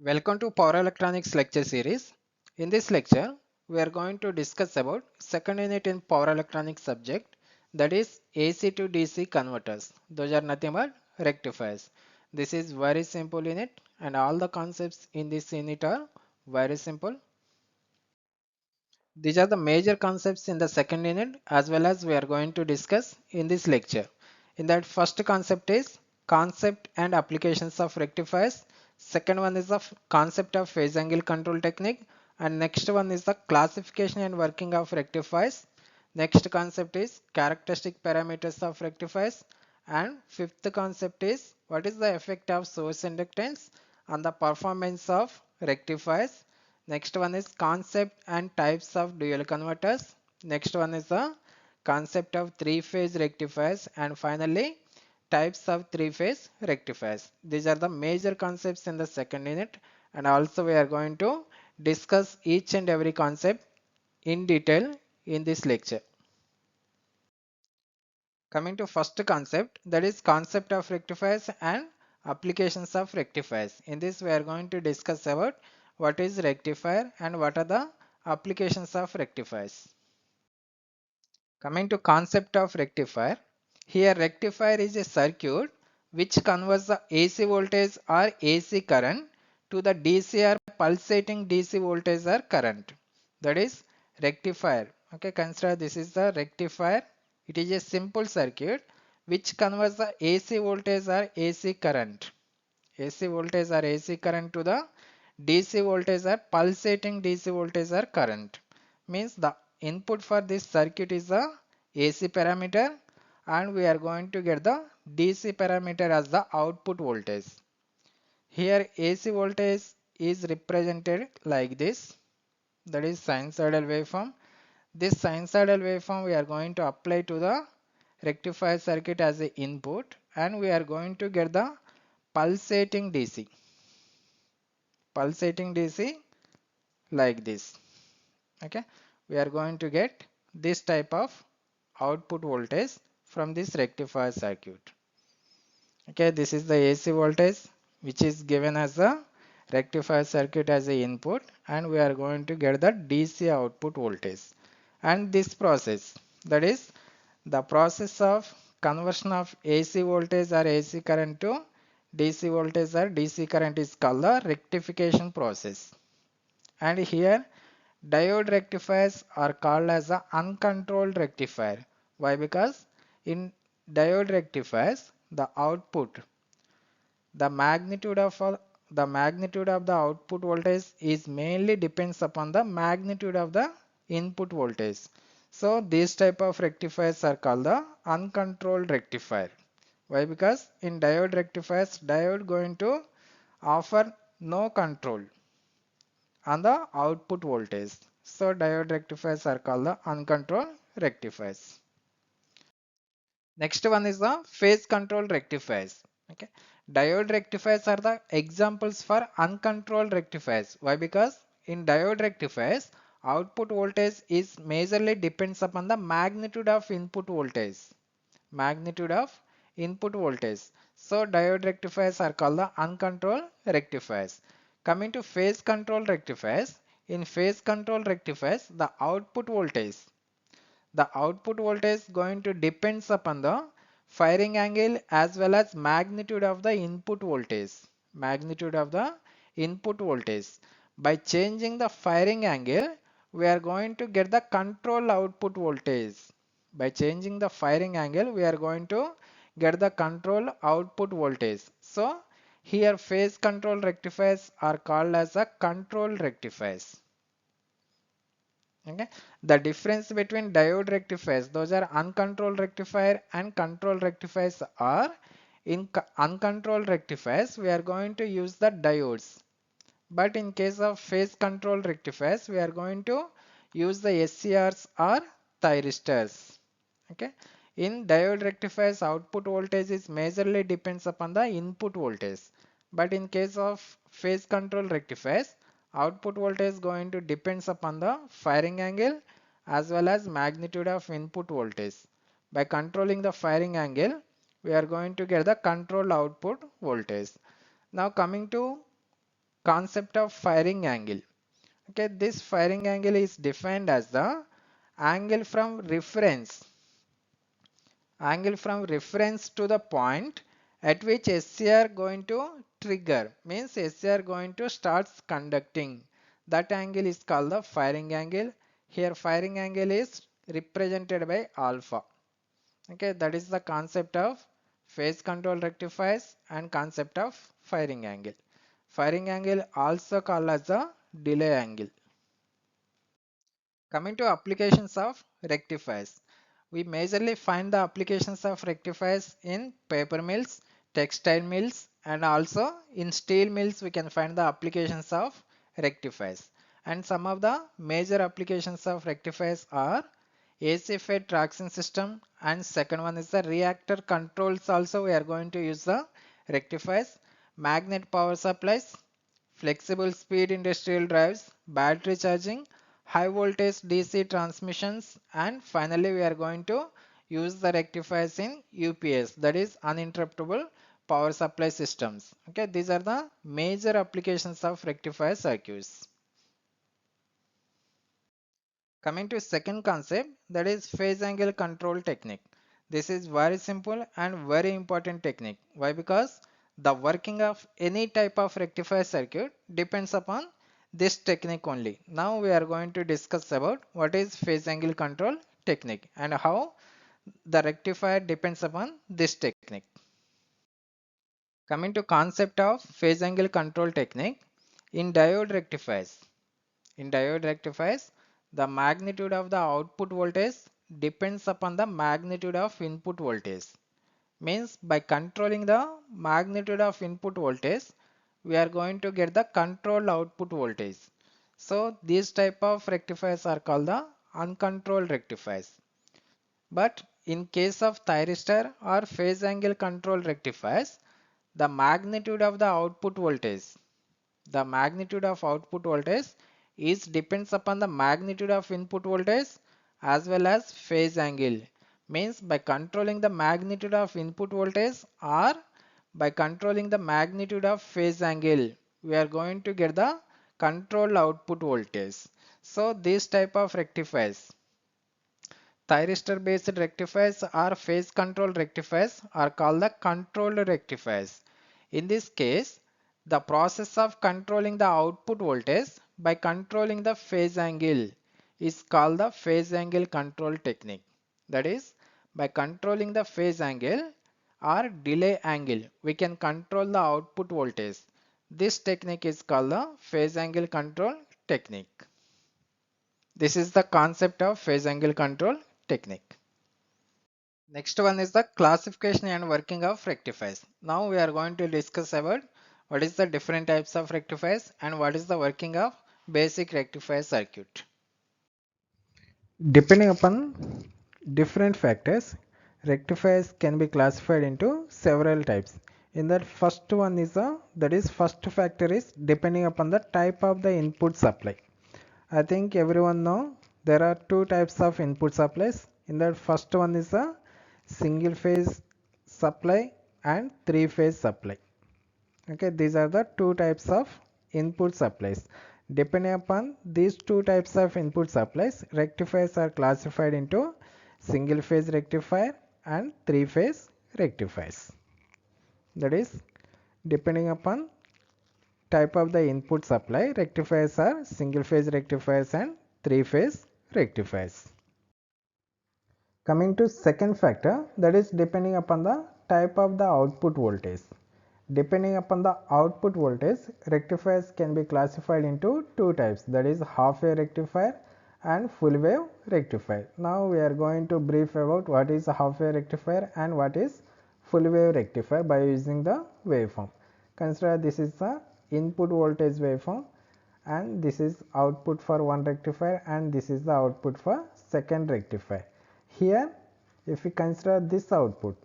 Welcome to Power Electronics lecture series. In this lecture, we are going to discuss about second unit in Power Electronics subject, that is AC to DC converters. Those are nothing but rectifiers. This is very simple unit and all the concepts in this unit are very simple. These are the major concepts in the second unit as well as we are going to discuss in this lecture. In that, first concept is concept and applications of rectifiers. Second one is the concept of phase angle control technique, and next one is the classification and working of rectifiers. Next concept is characteristic parameters of rectifiers, and fifth concept is what is the effect of source inductance on the performance of rectifiers. Next one is concept and types of dual converters. Next one is the concept of three-phase rectifiers, and finally types of three-phase rectifiers. These are the major concepts in the second unit, and also we are going to discuss each and every concept in detail in this lecture. Coming to first concept, that is concept of rectifiers and applications of rectifiers. In this we are going to discuss about what is rectifier and what are the applications of rectifiers. Coming to concept of rectifier, here rectifier is a circuit which converts the AC voltage or AC current to the DC or pulsating DC voltage or current. That is rectifier. Okay, consider this is the rectifier. It is a simple circuit which converts the AC voltage or AC current. AC voltage or AC current to the DC voltage or pulsating DC voltage or current. Means the input for this circuit is the AC parameter and we are going to get the DC parameter as the output voltage. Here AC voltage is represented like this, that is sinusoidal waveform. This sinusoidal waveform we are going to apply to the rectifier circuit as a input and we are going to get the pulsating DC. Pulsating DC like this. Okay, we are going to get this type of output voltage from this rectifier circuit. Okay, this is the AC voltage which is given as the rectifier circuit as a input and we are going to get the DC output voltage. And this process, that is the process of conversion of AC voltage or AC current to DC voltage or DC current, is called the rectification process. And here diode rectifiers are called as the uncontrolled rectifier. Why? Because in diode rectifiers the output, the magnitude of the output voltage is mainly depends upon the magnitude of the input voltage. So these type of rectifiers are called the uncontrolled rectifier. Why? Because in diode rectifiers, diode going to offer no control on the output voltage. So diode rectifiers are called the uncontrolled rectifiers. Next one is the phase control rectifiers. Okay, diode rectifiers are the examples for uncontrolled rectifiers. Why? Because in diode rectifiers, output voltage is majorly depends upon the magnitude of input voltage. Magnitude of input voltage. So diode rectifiers are called the uncontrolled rectifiers. Coming to phase control rectifiers, in phase control rectifiers, the output voltage, going to depends upon the firing angle as well as magnitude of the input voltage. Magnitude of the input voltage. By changing the firing angle, we are going to get the control output voltage. By changing the firing angle, we are going to get the control output voltage. So here phase control rectifiers are called as a control rectifiers. Okay, the difference between diode rectifiers, those are uncontrolled rectifier and control rectifiers, are in uncontrolled rectifiers we are going to use the diodes, but in case of phase control rectifiers we are going to use the SCRs or thyristors. Okay, in diode rectifiers output voltage is majorly depends upon the input voltage, but in case of phase control rectifiers output voltage going to depends upon the firing angle as well as magnitude of input voltage. By controlling the firing angle, we are going to get the control output voltage. Now coming to concept of firing angle. Okay, this firing angle is defined as the angle from reference to the point at which SCR going to trigger, means SCR going to starts conducting. That angle is called the firing angle. Here firing angle is represented by alpha. Okay, that is the concept of phase control rectifiers and concept of firing angle. Firing angle also called as the delay angle. Coming to applications of rectifiers, we majorly find the applications of rectifiers in paper mills, textile mills, and also in steel mills we can find the applications of rectifiers. And some of the major applications of rectifiers are AC fed traction system, and second one is the reactor controls. Also we are going to use the rectifiers, magnet power supplies, flexible speed industrial drives, battery charging, high voltage DC transmissions, and finally we are going to use the rectifiers in UPS, that is uninterruptible power supply systems. Okay, these are the major applications of rectifier circuits. Coming to second concept, that is phase angle control technique. This is very simple and very important technique. Why? Because the working of any type of rectifier circuit depends upon this technique only. Now we are going to discuss about what is phase angle control technique and how the rectifier depends upon this technique. Coming to concept of phase angle control technique in diode rectifiers. In diode rectifiers, the magnitude of the output voltage depends upon the magnitude of input voltage. Means by controlling the magnitude of input voltage, we are going to get the controlled output voltage. So these type of rectifiers are called the uncontrolled rectifiers. But in case of thyristor or phase angle control rectifiers, the magnitude of the output voltage is depends upon the magnitude of input voltage as well as phase angle. Means by controlling the magnitude of input voltage or by controlling the magnitude of phase angle, we are going to get the controlled output voltage. So this type of rectifiers, thyristor based rectifiers or phase control rectifiers, are called the controlled rectifiers. In this case, the process of controlling the output voltage by controlling the phase angle is called the phase angle control technique. That is, by controlling the phase angle or delay angle, we can control the output voltage. This technique is called the phase angle control technique. This is the concept of phase angle control technique. Next one is the classification and working of rectifiers. Now we are going to discuss about what is the different types of rectifiers and what is the working of basic rectifier circuit. Depending upon different factors, rectifiers can be classified into several types. In that first one is first factor is depending upon the type of the input supply. I think everyone know there are two types of input supplies. In that first one is a single phase supply and three phase supply. Okay, these are the two types of input supplies. Depending upon these two types of input supplies, rectifiers are classified into single phase rectifier and three phase rectifiers. That is, depending upon type of the input supply, rectifiers are single phase rectifiers and three phase rectifiers. Coming to second factor, that is depending upon the type of the output voltage. Depending upon the output voltage, rectifiers can be classified into two types, that is half wave rectifier and full wave rectifier. Now we are going to brief about what is a half wave rectifier and what is full wave rectifier by using the waveform. Consider this is the input voltage waveform and this is output for one rectifier and this is the output for second rectifier. Here if we consider this output,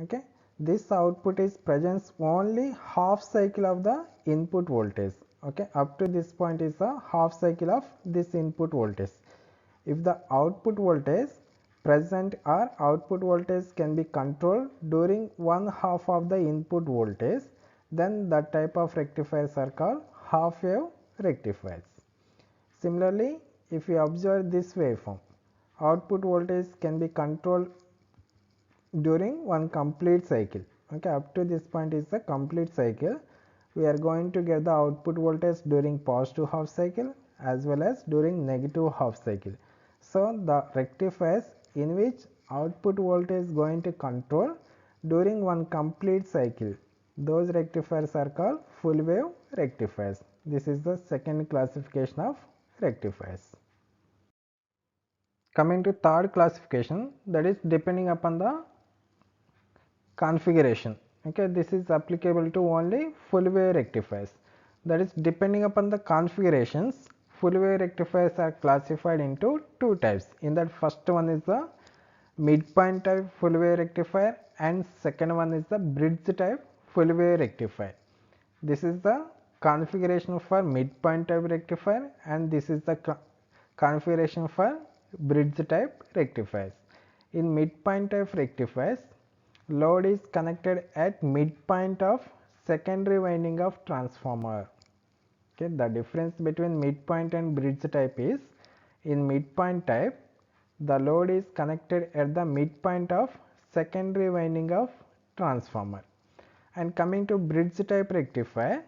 okay, this output is presents only half cycle of the input voltage. Okay, up to this point is a half cycle of this input voltage. If the output voltage present or output voltage can be controlled during one half of the input voltage, then that type of rectifiers are called half wave rectifiers. Similarly, if you observe this waveform, output voltage can be controlled during one complete cycle. Okay, up to this point is the complete cycle. We are going to get the output voltage during positive half cycle as well as during negative half cycle. So the rectifiers in which output voltage is going to control during one complete cycle, those rectifiers are called full wave rectifiers. This is the second classification of rectifiers. Coming to third classification, that is depending upon the configuration. Okay, this is applicable to only full wave rectifiers. That is depending upon the configurations, full wave rectifiers are classified into two types. In that, first one is the midpoint type full wave rectifier and second one is the bridge type full wave rectifier. This is the configuration for midpoint type rectifier and this is the configuration for bridge type rectifiers. In midpoint type rectifiers, load is connected at midpoint of secondary winding of transformer. Okay, the difference between midpoint and bridge type is, in midpoint type the load is connected at the midpoint of secondary winding of transformer. And coming to bridge type rectifier,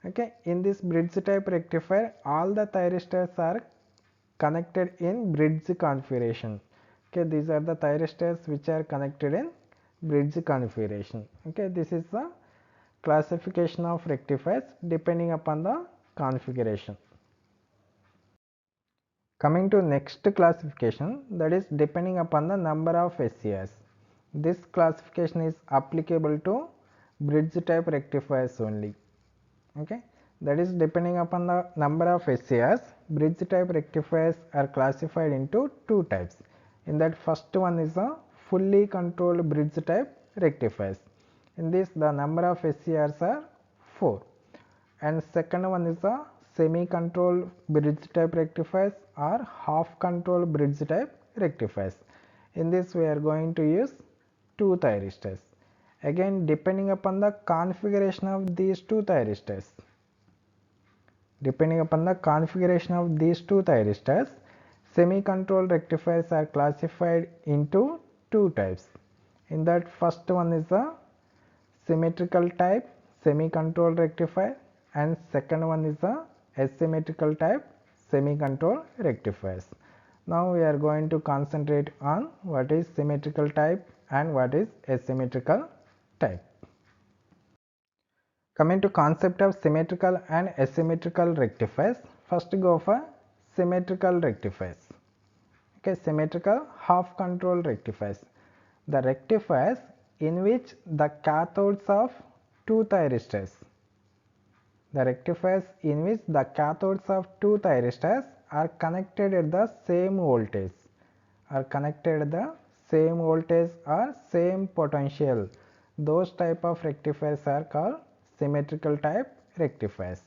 okay, in this bridge type rectifier all the thyristors are connected in bridge configuration. Okay, these are the thyristors which are connected in bridge configuration. Okay, this is the classification of rectifiers depending upon the configuration. Coming to next classification, that is depending upon the number of SCRs. This classification is applicable to bridge type rectifiers only. Okay, that is depending upon the number of SCRs, bridge type rectifiers are classified into two types. In that, first one is a fully controlled bridge type rectifiers. In this, the number of SCRs are 4. And second one is the semi-controlled bridge type rectifiers or half controlled bridge type rectifiers. In this, we are going to use two thyristors. Again, depending upon the configuration of these two thyristors, semi-controlled rectifiers are classified into two types. In that, first one is the symmetrical type semi-controlled rectifier and second one is the asymmetrical type semi-controlled rectifiers. Now we are going to concentrate on what is symmetrical type and what is asymmetrical type. Coming to concept of symmetrical and asymmetrical rectifiers, first go for symmetrical rectifiers. Okay, symmetrical half control rectifiers. The rectifiers in which the cathodes of two thyristors, are connected at the same voltage, or same potential. Those type of rectifiers are called symmetrical type rectifiers.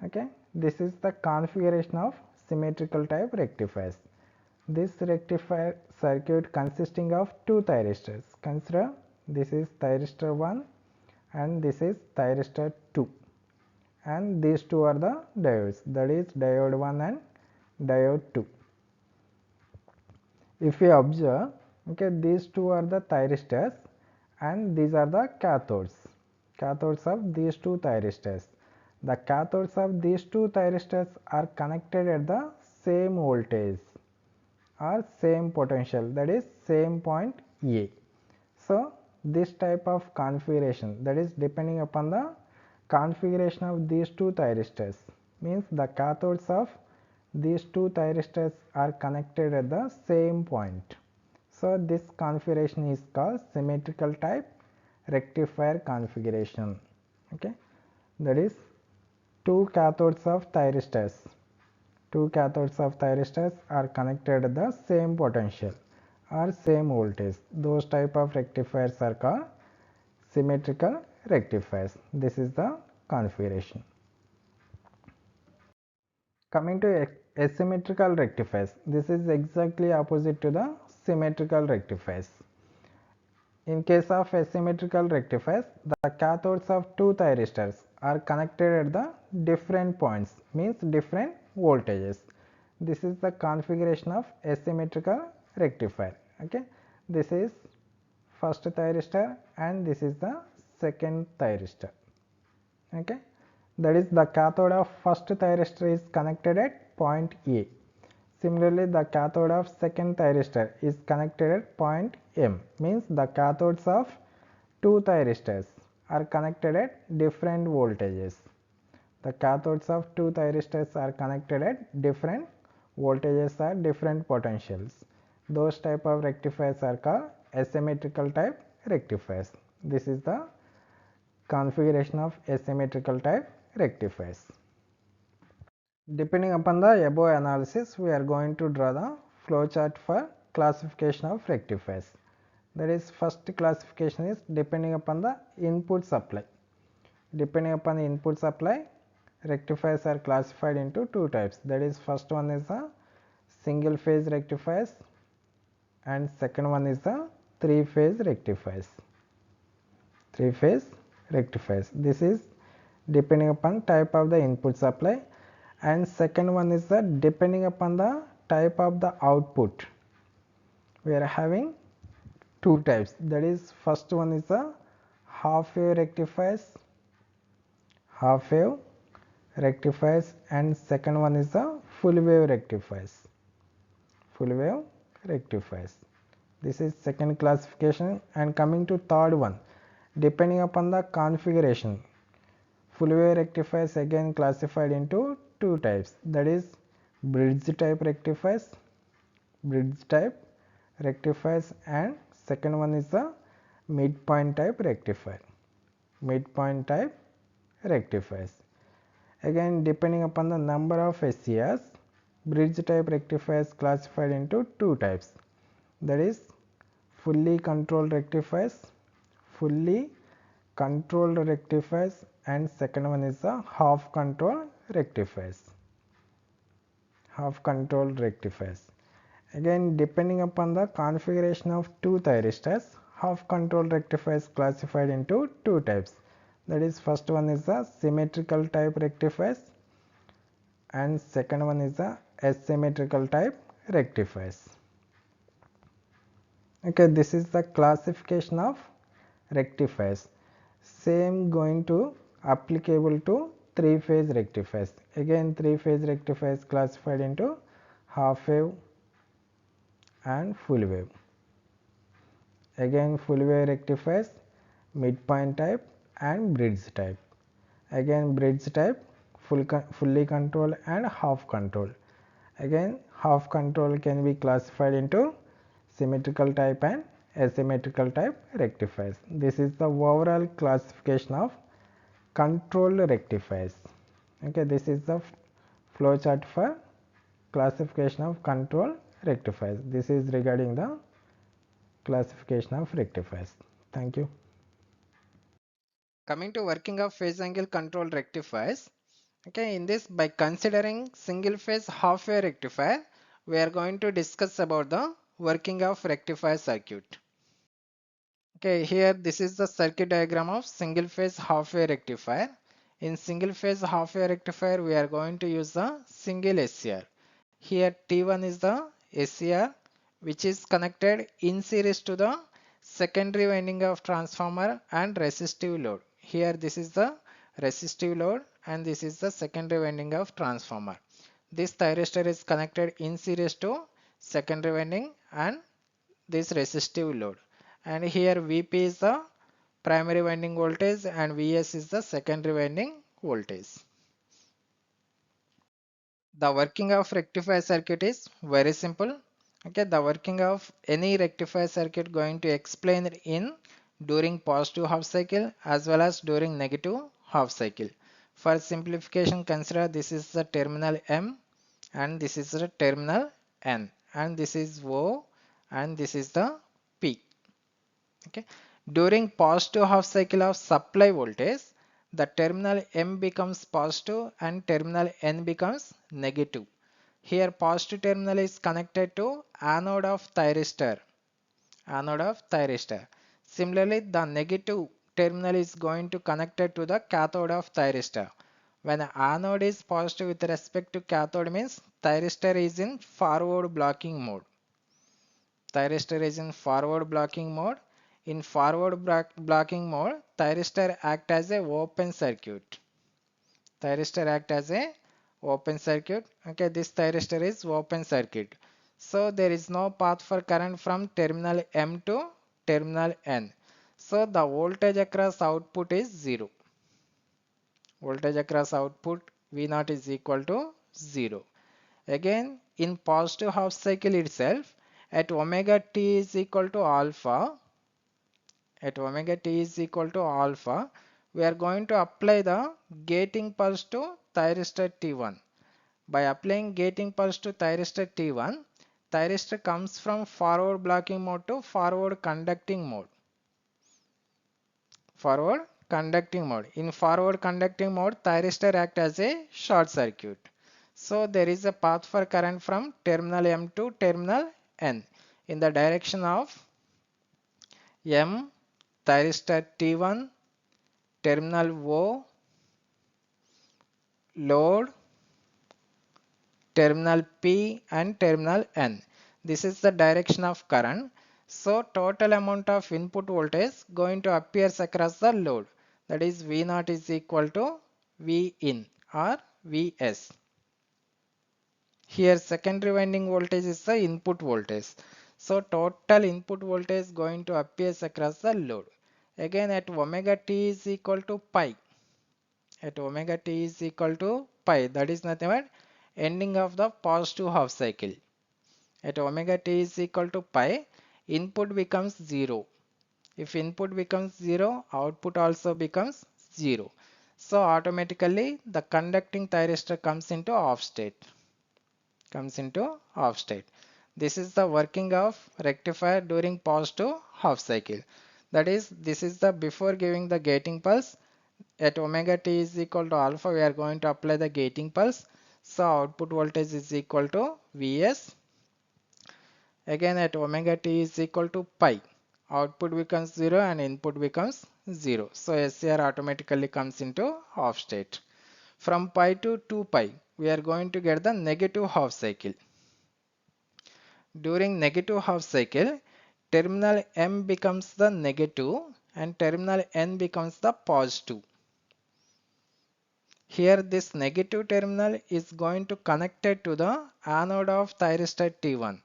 Okay, this is the configuration of symmetrical type rectifiers. This rectifier circuit consisting of two thyristors. Consider this is thyristor 1 and this is thyristor 2 and these two are the diodes, that is diode 1 and diode 2. If we observe, okay, these two are the thyristors and these are the cathodes of these two thyristors. The cathodes of these two thyristors are connected at the same voltage or same potential, that is same point A. So this type of configuration, that is depending upon the configuration of these two thyristors, means the cathodes of these two thyristors are connected at the same point. So this configuration is called symmetrical type rectifier configuration. Okay, that is two cathodes of thyristors are connected at the same potential or same voltage. Those type of rectifiers are called symmetrical rectifiers. This is the configuration. Coming to asymmetrical rectifiers, this is exactly opposite to the symmetrical rectifiers. In case of asymmetrical rectifiers, the cathodes of two thyristors are connected at the different points, means different voltages. This is the configuration of asymmetrical rectifier. Okay, this is first thyristor and this is the second thyristor. Okay, that is the cathode of first thyristor is connected at point A. Similarly, the cathode of second thyristor is connected at point M, means the cathodes of two thyristors are connected at different voltages. The cathodes of two thyristors are connected at different voltages or different potentials. Those type of rectifiers are called asymmetrical type rectifiers. This is the configuration of asymmetrical type rectifiers. Depending upon the above analysis, we are going to draw the flowchart for classification of rectifiers. That is, first classification is depending upon the input supply. Depending upon the input supply, rectifiers are classified into two types. That is, first one is the single phase rectifiers and second one is the three phase rectifiers. Three phase rectifiers. This is depending upon type of the input supply, and second one is the depending upon the type of the output. We are having two types. That is, first one is the half wave rectifiers, and second one is the full wave rectifiers. This is second classification. And coming to third one, depending upon the configuration, full wave rectifiers again classified into two types. That is, bridge type rectifiers, and second one is the midpoint type rectifiers. Again, depending upon the number of SCRs, bridge type rectifiers classified into two types. That is, fully controlled rectifiers, and second one is the half controlled rectifiers. Again, depending upon the configuration of two thyristors, half controlled rectifiers classified into two types. That is, first one is the symmetrical type rectifiers and second one is the asymmetrical type rectifiers. Okay, this is the classification of rectifiers. Same going to applicable to three phase rectifiers. Again, three phase rectifiers classified into half wave and full wave. Again, full wave rectifiers, midpoint type and bridge type. Again, bridge type, fully controlled and half controlled. Again, half control can be classified into symmetrical type and asymmetrical type rectifiers. This is the overall classification of controlled rectifiers. Okay, this is the flow chart for classification of controlled rectifiers. This is regarding the classification of rectifiers. Thank you. Coming to working of phase angle control rectifiers. Okay, in this, by considering single phase half wave rectifier, we are going to discuss about the working of rectifier circuit. Okay, here this is the circuit diagram of single phase half wave rectifier. In single phase half wave rectifier, we are going to use the single SCR. Here T1 is the SCR which is connected in series to the secondary winding of transformer and resistive load. Here this is the resistive load and this is the secondary winding of transformer. This thyristor is connected in series to secondary winding and this resistive load. And here Vp is the primary winding voltage and Vs is the secondary winding voltage. The working of rectifier circuit is very simple. Okay, the working of any rectifier circuit going to explain in during positive half cycle as well as during negative half cycle. For simplification, consider this is the terminal M and this is the terminal N and this is O and this is the P. Okay, during positive half cycle of supply voltage, the terminal M becomes positive and terminal N becomes negative. Here positive terminal is connected to anode of thyristor. Similarly, the negative terminal is going to connected to the cathode of thyristor. When anode is positive with respect to cathode means thyristor is in forward blocking mode. Thyristor is in forward blocking mode. In forward blocking mode, thyristor act as a open circuit. Thyristor act as a open circuit. Okay, this thyristor is open circuit. So there is no path for current from terminal M to terminal N. So the voltage across output is 0. Voltage across output V0 is equal to 0. Again, in positive half cycle itself, at omega t is equal to alpha, we are going to apply the gating pulse to thyristor T1. By applying gating pulse to thyristor T1, thyristor comes from forward blocking mode to forward conducting mode. In forward conducting mode, thyristor act as a short circuit. So there is a path for current from terminal M to terminal N in the direction of M, thyristor T1, terminal O, load, terminal P and terminal N. This is the direction of current. So total amount of input voltage going to appears across the load. That is V0 is equal to V in or Vs. Here secondary winding voltage is the input voltage. So total input voltage going to appears across the load. Again at omega t is equal to pi. At omega t is equal to pi. That is nothing but ending of the positive half cycle. At omega t is equal to pi, input becomes 0. If input becomes 0, output also becomes 0. So automatically the conducting thyristor comes into off state. This is the working of rectifier during positive half cycle. That is, this is the before giving the gating pulse. At omega t is equal to alpha, we are going to apply the gating pulse. So output voltage is equal to Vs. Again at omega t is equal to pi. Output becomes 0 and input becomes 0. So SCR automatically comes into off state. From pi to 2 pi, we are going to get the negative half cycle. During negative half cycle, terminal M becomes the negative and terminal N becomes the positive. Here this negative terminal is going to connected to the anode of thyristor T1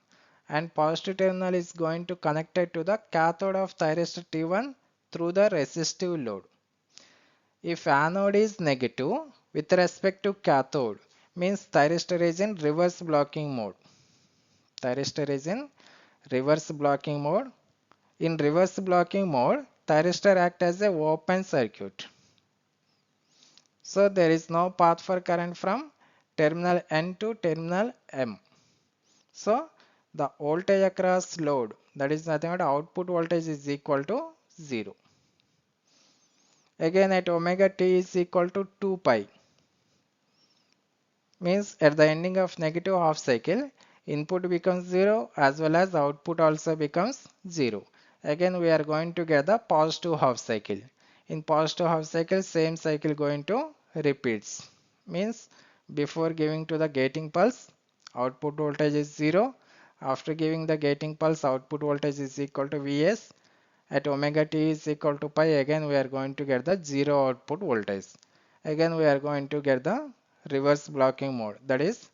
and positive terminal is going to connected to the cathode of thyristor T1 through the resistive load. If anode is negative with respect to cathode means thyristor is in reverse blocking mode. Thyristor is in reverse blocking mode. In reverse blocking mode, thyristor acts as a open circuit. So there is no path for current from terminal N to terminal M. So the voltage across load, that is nothing but output voltage, is equal to 0. Again at omega t is equal to 2 pi. Means at the ending of negative half cycle, input becomes 0 as well as output also becomes 0. Again we are going to get the positive half cycle. In positive half cycle, same cycle going to repeats. Means before giving to the gating pulse, output voltage is 0. After giving the gating pulse, output voltage is equal to Vs. At omega t is equal to pi, again we are going to get the 0 output voltage. Again we are going to get the reverse blocking mode, that is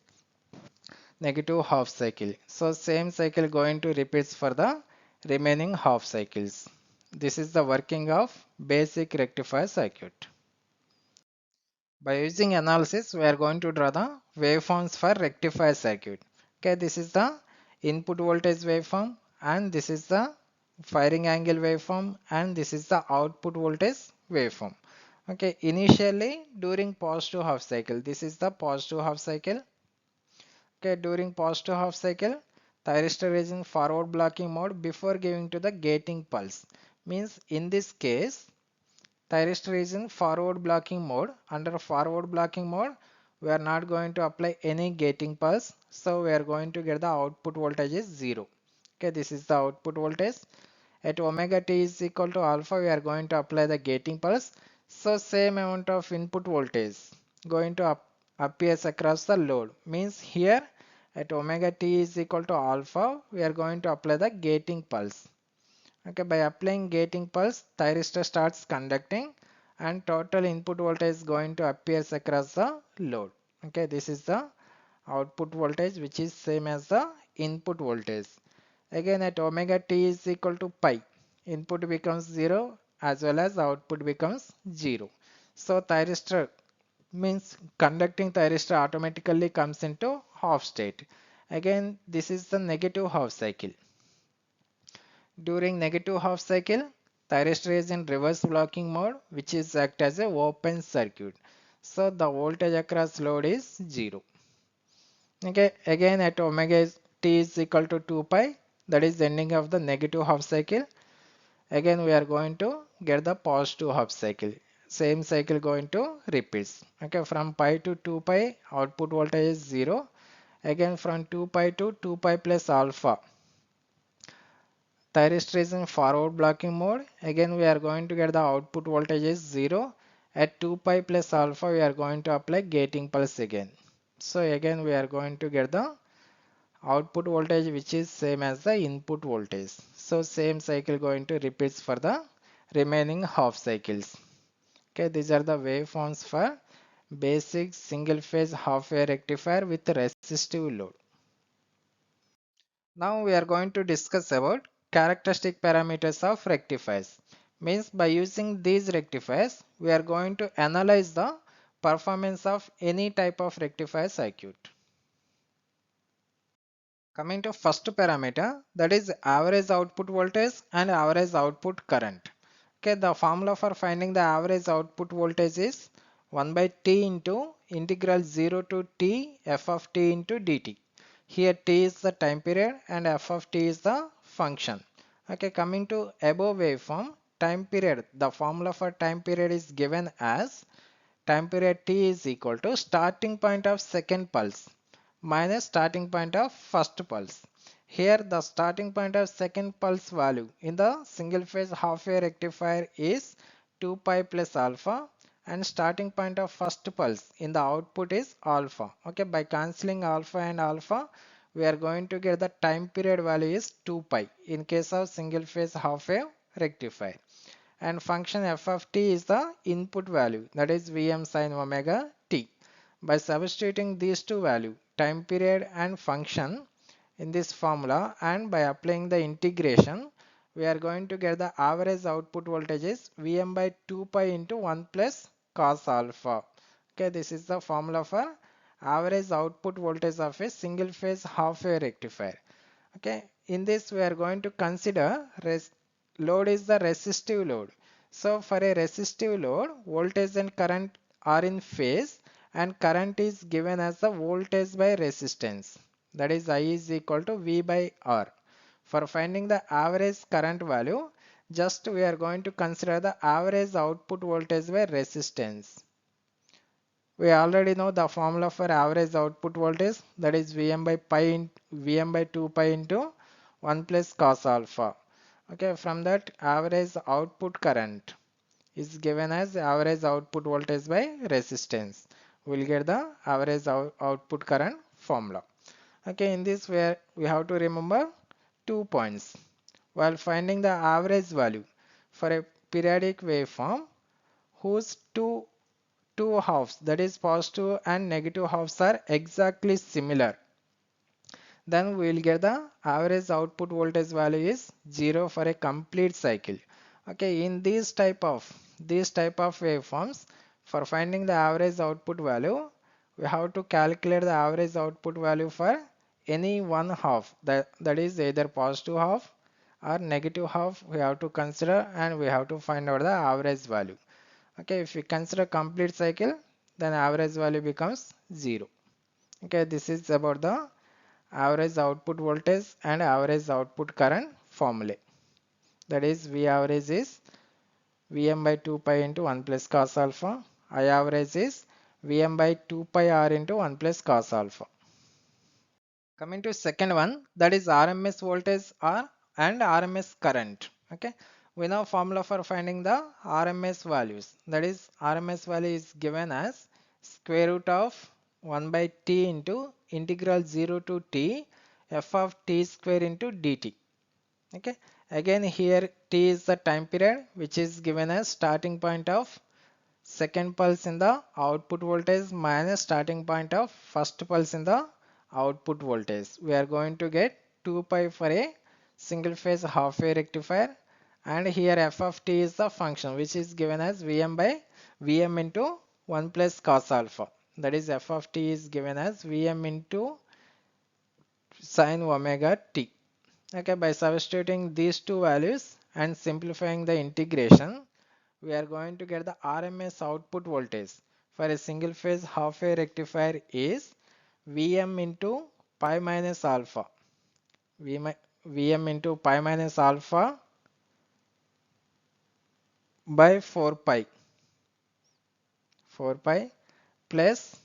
negative half cycle. So same cycle going to repeats for the remaining half cycles. This is the working of basic rectifier circuit. By using analysis, we are going to draw the waveforms for rectifier circuit. Okay, this is the input voltage waveform and this is the firing angle waveform and this is the output voltage waveform. Okay, initially during positive half cycle, this is the positive half cycle. Okay, during positive half cycle, thyristor is in forward blocking mode before giving to the gating pulse. Means in this case, thyristor is in forward blocking mode. Under forward blocking mode, we are not going to apply any gating pulse. So we are going to get the output voltage is 0. Okay, this is the output voltage. At omega t is equal to alpha, we are going to apply the gating pulse. So same amount of input voltage. going to appears across the load. Means here at omega t is equal to alpha, we are going to apply the gating pulse. Okay, by applying gating pulse, thyristor starts conducting and total input voltage is going to appears across the load. Okay, this is the output voltage which is same as the input voltage. Again at omega t is equal to pi, input becomes 0 as well as output becomes 0. So thyristor means conducting thyristor automatically comes into half state. Again this is the negative half cycle. During negative half cycle, thyristor is in reverse blocking mode, which is act as a open circuit. So the voltage across load is 0. Okay, again at omega t is equal to 2 pi, that is the ending of the negative half cycle. Again we are going to get the positive half cycle. Same cycle going to repeats. Okay, from pi to 2 pi, output voltage is 0. Again from 2 pi to 2 pi plus alpha, thyristor is in forward blocking mode. Again we are going to get the output voltage is 0. At 2 pi plus alpha we are going to apply gating pulse again. So again we are going to get the output voltage which is same as the input voltage. So same cycle going to repeats for the remaining half cycles. Okay, these are the waveforms for basic single phase half wave rectifier with resistive load. Now we are going to discuss about characteristic parameters of rectifiers. Means by using these rectifiers, we are going to analyze the performance of any type of rectifier circuit. Coming to first parameter, that is average output voltage and average output current. Okay, the formula for finding the average output voltage is 1 by T into integral 0 to T f of t into dt. Here t is the time period and f of t is the function. Okay, coming to above waveform, time period, the formula for time period is given as time period t is equal to starting point of second pulse minus starting point of first pulse. Here the starting point of second pulse value in the single phase half wave rectifier is 2 pi plus alpha, and starting point of first pulse in the output is alpha. Okay, by cancelling alpha and alpha we are going to get the time period value is 2 pi in case of single phase half wave rectifier, and function f of t is the input value, that is Vm sin omega t. By substituting these two values, time period and function, in this formula and by applying the integration, we are going to get the average output voltage is Vm by 2 pi into 1 plus cos alpha. Okay, this is the formula for average output voltage of a single phase half wave rectifier. Okay, in this we are going to consider load is the resistive load. So for a resistive load, voltage and current are in phase, and current is given as the voltage by resistance, that is I is equal to V by R. For finding the average current value, just we are going to consider the average output voltage by resistance. We already know the formula for average output voltage, that is Vm by Vm by 2 pi into 1 plus cos alpha. Okay, from that average output current is given as average output voltage by resistance. We will get the average output current formula. Okay, in this where we have to remember 2 points. While finding the average value for a periodic waveform whose two halves, that is positive and negative halves, are exactly similar, then we will get the average output voltage value is 0 for a complete cycle. Okay, in these type of waveforms, for finding the average output value, we have to calculate the average output value for any one half, that is either positive half or negative half we have to consider, and we have to find out the average value. Okay, if we consider complete cycle, then average value becomes 0. Okay, this is about the average output voltage and average output current formula. That is V average is Vm by 2 pi into 1 plus cos alpha. I average is Vm by 2 pi R into 1 plus cos alpha. Coming to second one, that is RMS voltage R and RMS current. Okay, we know formula for finding the RMS values. That is RMS value is given as square root of 1 by t into integral 0 to t f of t square into dt. Okay, again here t is the time period which is given as starting point of second pulse in the output voltage minus starting point of first pulse in the output voltage. We are going to get 2 pi for a single phase half wave rectifier, and here f of t is the function which is given as Vm by Vm into 1 plus cos alpha. That is f of t is given as Vm into sin omega t. Okay, by substituting these two values and simplifying the integration, we are going to get the RMS output voltage for a single phase half wave rectifier is Vm into pi minus alpha. Vm into pi minus alpha by 4 pi plus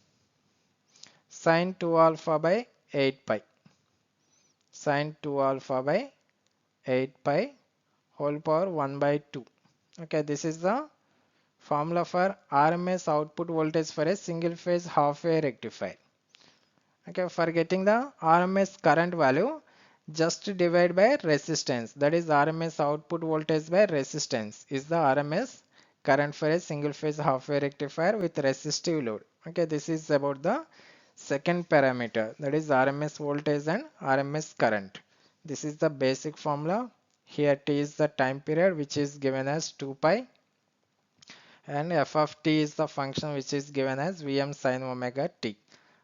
sin 2 alpha by 8 pi. Sin 2 alpha by 8 pi whole power 1 by 2. Okay, this is the formula for RMS output voltage for a single phase half wave rectifier. Okay, for getting the RMS current value, just divide by resistance. That is RMS output voltage by resistance is the RMS current for a single phase half wave rectifier with resistive load. Okay, this is about the second parameter, that is RMS voltage and RMS current. This is the basic formula. Here T is the time period which is given as 2 pi, and f of t is the function which is given as Vm sin omega t.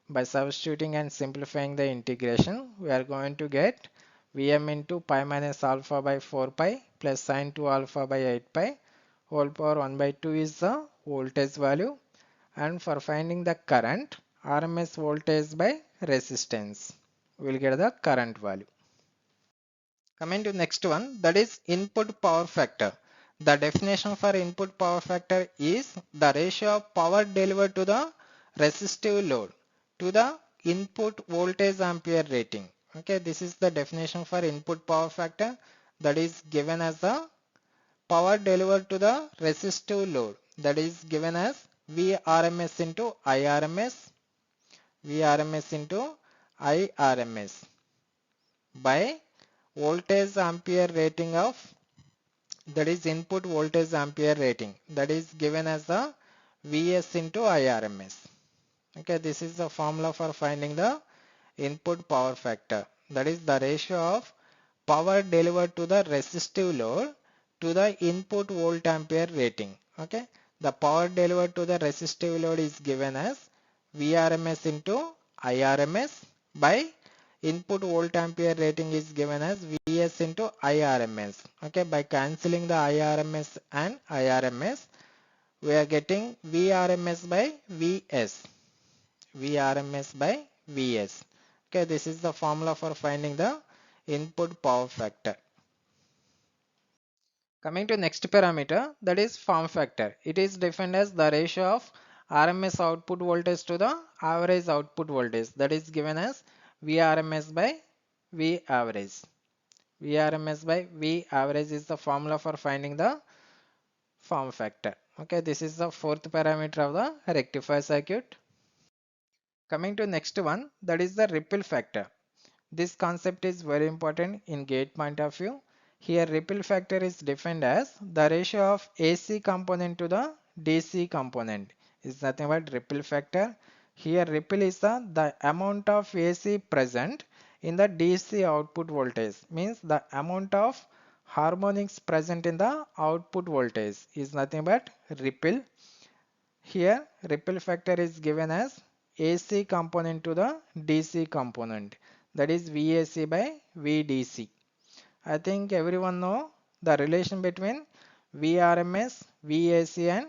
By substituting and simplifying the integration, we are going to get Vm into pi minus alpha by 4 pi plus sin 2 alpha by 8 pi whole power 1 by 2 is the voltage value, and for finding the current, RMS voltage by resistance, we will get the current value. Coming to next one, that is input power factor. The definition for input power factor is the ratio of power delivered to the resistive load to the input voltage ampere rating. Okay, this is the definition for input power factor, that is given as the power delivered to the resistive load, that is given as Vrms into Irms, Vrms into Irms by voltage ampere rating of, that is input voltage ampere rating, that is given as the Vs into Irms. Okay, this is the formula for finding the input power factor, that is the ratio of power delivered to the resistive load to the input volt ampere rating. Okay, the power delivered to the resistive load is given as Vrms into Irms by input volt ampere rating is given as Vs into Irms. Okay, by cancelling the Irms and Irms, we are getting Vrms by Vs. Vrms by Vs. Okay, this is the formula for finding the input power factor. Coming to next parameter, that is form factor. It is defined as the ratio of RMS output voltage to the average output voltage, that is given as Vrms by V average. Vrms by V average is the formula for finding the form factor. Okay, this is the fourth parameter of the rectifier circuit. Coming to next one, that is the ripple factor. This concept is very important in gate point of view. Here ripple factor is defined as the ratio of AC component to the DC component is nothing but ripple factor. Here ripple is the amount of AC present in the DC output voltage, means the amount of harmonics present in the output voltage is nothing but ripple. Here ripple factor is given as AC component to the DC component, that is VAC by VDC. I think everyone know the relation between Vrms, VAC and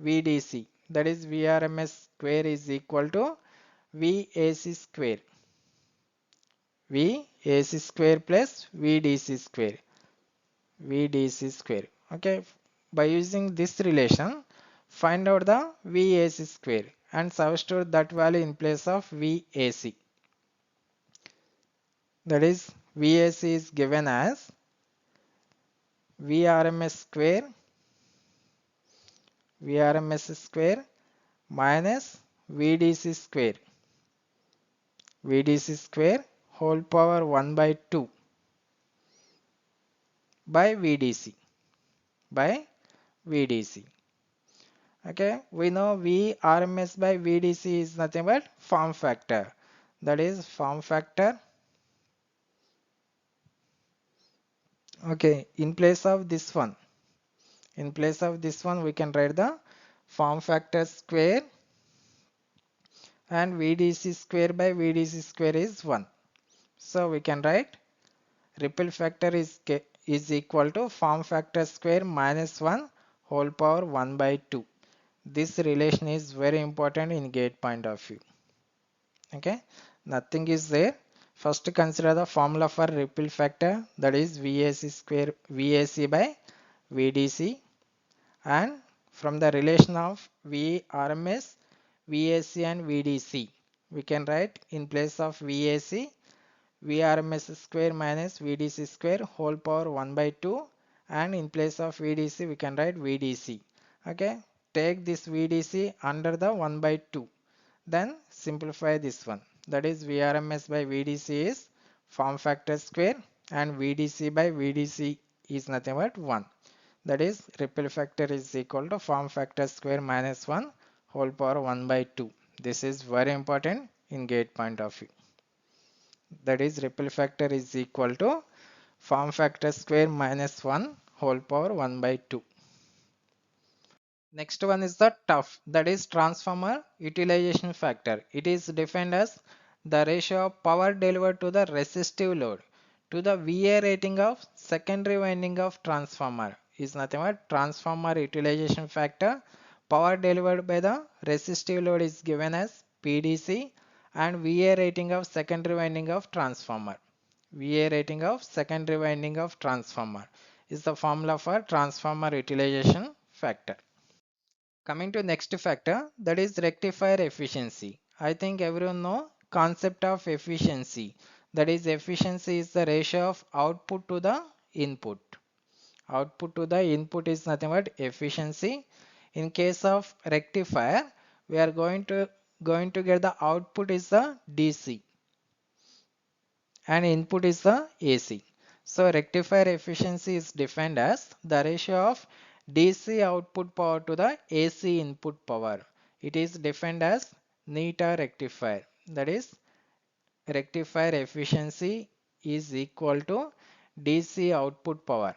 VDC, that is Vrms square is equal to VAC square. VAC square plus VDC square. VDC square. Okay, by using this relation, find out the VAC square and substitute that value in place of VAC. That is VAC is given as Vrms square minus VDC square, VDC square whole power 1 by 2 by VDC, by VDC. Okay, we know V RMS by VDC is nothing but form factor. That is form factor. Okay, in place of this one, we can write the form factor square, and VDC square by VDC square is 1. So we can write ripple factor is equal to form factor square minus 1 whole power 1 by 2. This relation is very important in gate point of view. Okay, nothing is there. First consider the formula for ripple factor, that is VAC square, VAC by VDC, and from the relation of VRMS, VAC and VDC, we can write in place of VAC VRMS square minus VDC square whole power 1 by 2, and in place of VDC we can write VDC. Okay, take this VDC under the 1 by 2, then simplify this one, that is VRMS by VDC is form factor square and VDC by VDC is nothing but 1. That is ripple factor is equal to form factor square minus 1 whole power 1 by 2. This is very important in gate point of view. That is ripple factor is equal to form factor square minus 1 whole power 1 by 2. Next one is the TUF, that is transformer utilization factor. It is defined as the ratio of power delivered to the resistive load to the VA rating of secondary winding of transformer is nothing but transformer utilization factor. Power delivered by the resistive load is given as PDC, and VA rating of secondary winding of transformer. VA rating of secondary winding of transformer is the formula for transformer utilization factor. Coming to next factor, that is rectifier efficiency. I think everyone know concept of efficiency. That is efficiency is the ratio of output to the input. Output to the input is nothing but efficiency. In case of rectifier, we are going to get the output is the DC and input is the AC. So rectifier efficiency is defined as the ratio of DC output power to the AC input power. It is defined as neta rectifier. That is rectifier efficiency is equal to DC output power.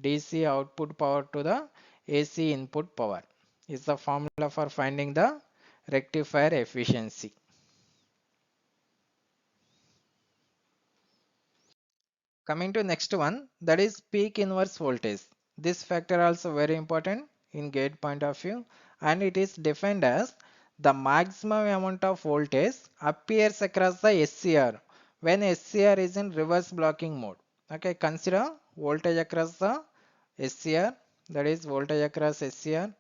DC output power to the AC input power is the formula for finding the rectifier efficiency. Coming to next one, that is peak inverse voltage. This factor also very important in gate point of view, and it is defined as the maximum amount of voltage appears across the SCR when SCR is in reverse blocking mode. Okay, consider voltage across the SCR, that is voltage across SCR.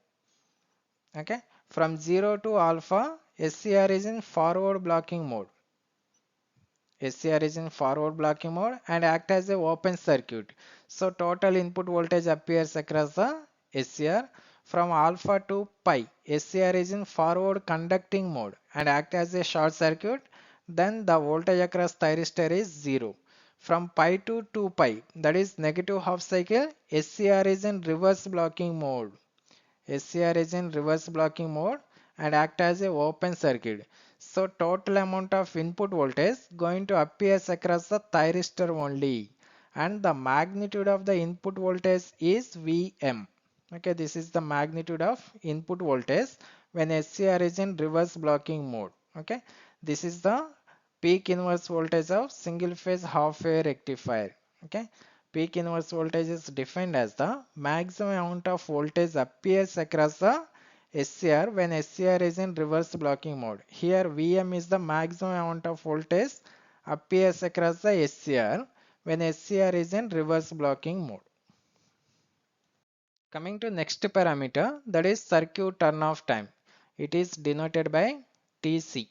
Okay, from 0 to alpha, SCR is in forward blocking mode. SCR is in forward blocking mode and act as a open circuit. So total input voltage appears across the SCR. From alpha to pi, SCR is in forward conducting mode and act as a short circuit. Then the voltage across thyristor is 0. From pi to 2 pi, that is negative half cycle, SCR is in reverse blocking mode. SCR is in reverse blocking mode and act as a open circuit. So total amount of input voltage going to appear across the thyristor only, and the magnitude of the input voltage is Vm. Okay, this is the magnitude of input voltage when SCR is in reverse blocking mode. Okay, this is the peak inverse voltage of single phase half wave rectifier. Okay, peak inverse voltage is defined as the maximum amount of voltage appears across the SCR when SCR is in reverse blocking mode. Here Vm is the maximum amount of voltage appears across the SCR when SCR is in reverse blocking mode. Coming to next parameter, that is circuit turn off time. It is denoted by Tc,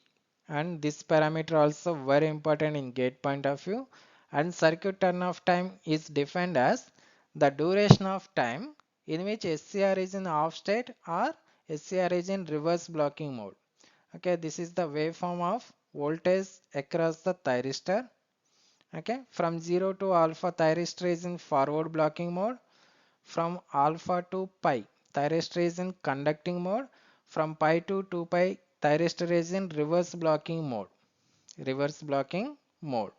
and this parameter also very important in gate point of view. And circuit turn off time is defined as the duration of time in which SCR is in off state or SCR is in reverse blocking mode. Okay, this is the waveform of voltage across the thyristor. Okay, from 0 to alpha, thyristor is in forward blocking mode. From alpha to pi, thyristor is in conducting mode. From pi to 2 pi, thyristor is in reverse blocking mode. Reverse blocking mode.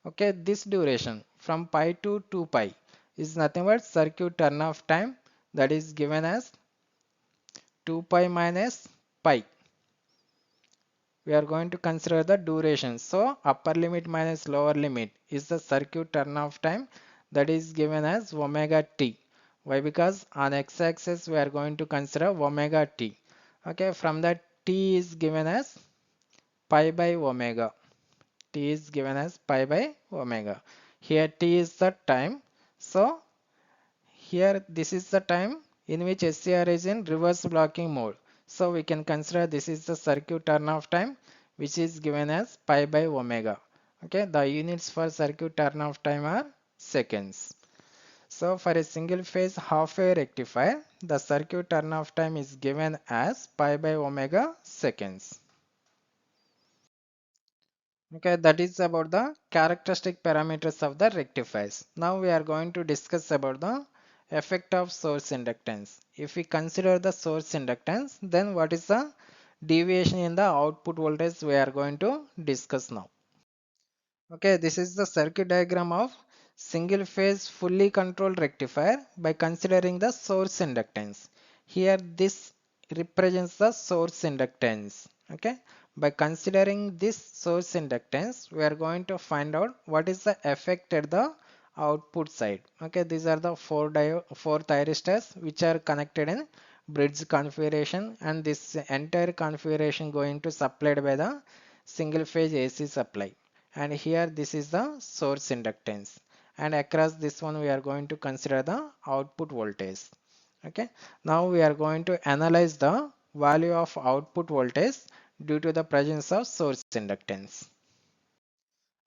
Okay, this duration from pi to 2 pi is nothing but circuit turn off time, that is given as 2 pi minus pi. We are going to consider the duration. So upper limit minus lower limit is the circuit turn off time, that is given as omega t. Why? Because on x-axis we are going to consider omega t. Okay, from that t is given as pi by omega. T is given as pi by omega. Here t is the time. So here this is the time in which SCR is in reverse blocking mode. So we can consider this is the circuit turn off time, which is given as pi by omega. Okay, the units for circuit turn off time are seconds. So for a single phase half wave rectifier, the circuit turn off time is given as pi by omega seconds. Okay, that is about the characteristic parameters of the rectifiers. Now we are going to discuss about the effect of source inductance. If we consider the source inductance, then what is the deviation in the output voltage we are going to discuss now. Okay, this is the circuit diagram of single phase fully controlled rectifier by considering the source inductance. Here this represents the source inductance. Okay, by considering this source inductance, we are going to find out what is the effect at the output side. Okay, these are the four thyristors which are connected in bridge configuration, and this entire configuration going to supplied by the single phase AC supply. And here this is the source inductance, and across this one we are going to consider the output voltage. Okay, now we are going to analyze the value of output voltage due to the presence of source inductance.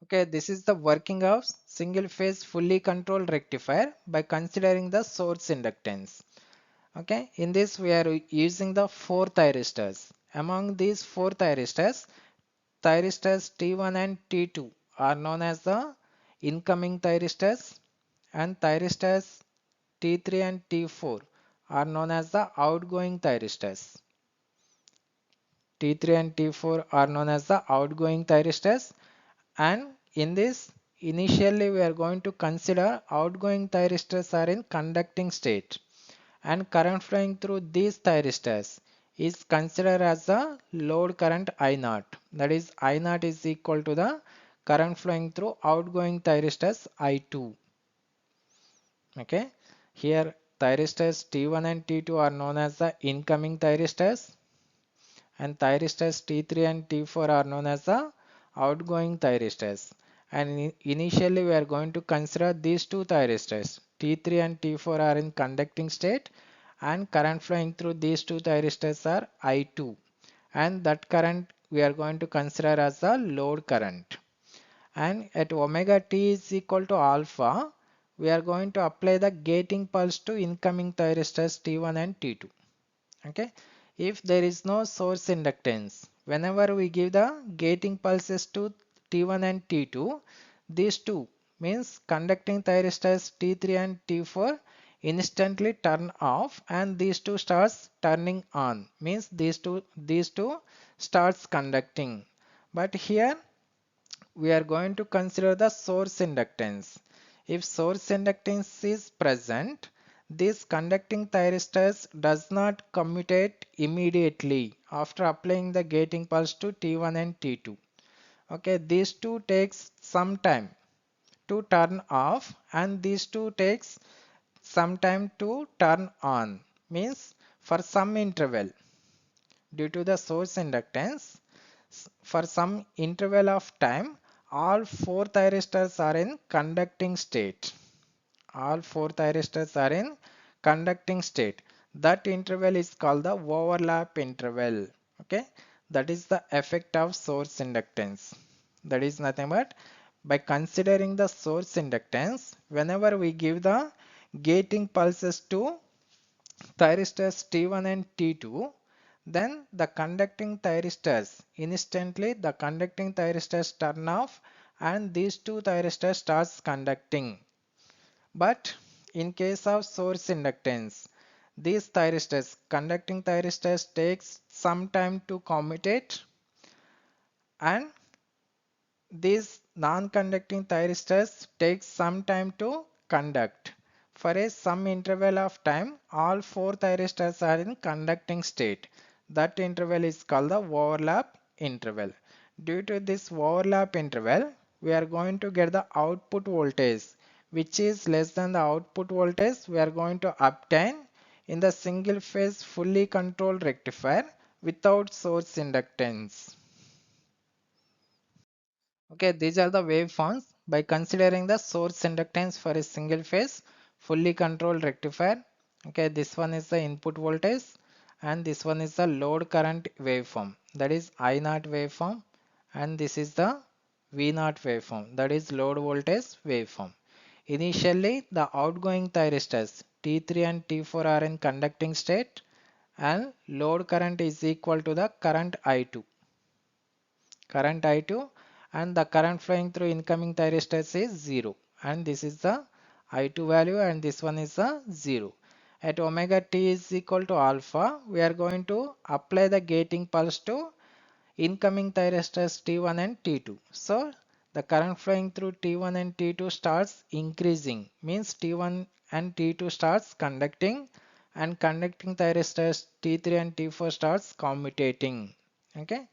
Okay, this is the working of single phase fully controlled rectifier by considering the source inductance. Okay, in this we are using the four thyristors. Among these four thyristors, thyristors T1 and T2 are known as the incoming thyristors, and thyristors T3 and T4 are known as the outgoing thyristors. T3 and T4 are known as the outgoing thyristors, and in this initially we are going to consider outgoing thyristors are in conducting state, and current flowing through these thyristors is considered as the load current I0. That is, I0 is equal to the current flowing through outgoing thyristors I2. Okay, here thyristors T1 and T2 are known as the incoming thyristors, and thyristors T3 and T4 are known as the outgoing thyristors. And initially we are going to consider these two thyristors. T3 and T4 are in conducting state, and current flowing through these two thyristors are I2, and that current we are going to consider as the load current. And at omega t is equal to alpha, we are going to apply the gating pulse to incoming thyristors T1 and T2. Okay, if there is no source inductance, whenever we give the gating pulses to T1 and T2, these two means conducting thyristors T3 and T4 instantly turn off, and these two starts turning on, means these two starts conducting. But here we are going to consider the source inductance. If source inductance is present, this conducting thyristors does not commutate immediately after applying the gating pulse to T1 and T2. Okay, these two takes some time to turn off, and these two takes some time to turn on, means for some interval due to the source inductance, for some interval of time, all four thyristors are in conducting state. All four thyristors are in conducting state. That interval is called the overlap interval. Okay, that is the effect of source inductance. That is nothing but by considering the source inductance, whenever we give the gating pulses to thyristors T1 and T2, then the conducting thyristors, instantly the conducting thyristors turn off and these two thyristors starts conducting. But in case of source inductance, these thyristors, conducting thyristors, takes some time to commute, and these non-conducting thyristors take some time to conduct. For a some interval of time, all four thyristors are in conducting state. That interval is called the overlap interval. Due to this overlap interval, we are going to get the output voltage which is less than the output voltage we are going to obtain in the single phase fully controlled rectifier without source inductance. Okay, these are the waveforms by considering the source inductance for a single phase fully controlled rectifier. Okay, this one is the input voltage and this one is the load current waveform, that is I naught waveform, and this is the V naught waveform, that is load voltage waveform. Initially the outgoing thyristors T3 and T4 are in conducting state and load current is equal to the current I2, and the current flowing through incoming thyristors is 0, and this is the I2 value and this one is the 0. At omega t is equal to alpha, we are going to apply the gating pulse to incoming thyristors T1 and T2. So the current flowing through T1 and T2 starts increasing, means T1 and T2 starts conducting and conducting thyristors T3 and T4 starts commutating. Okay,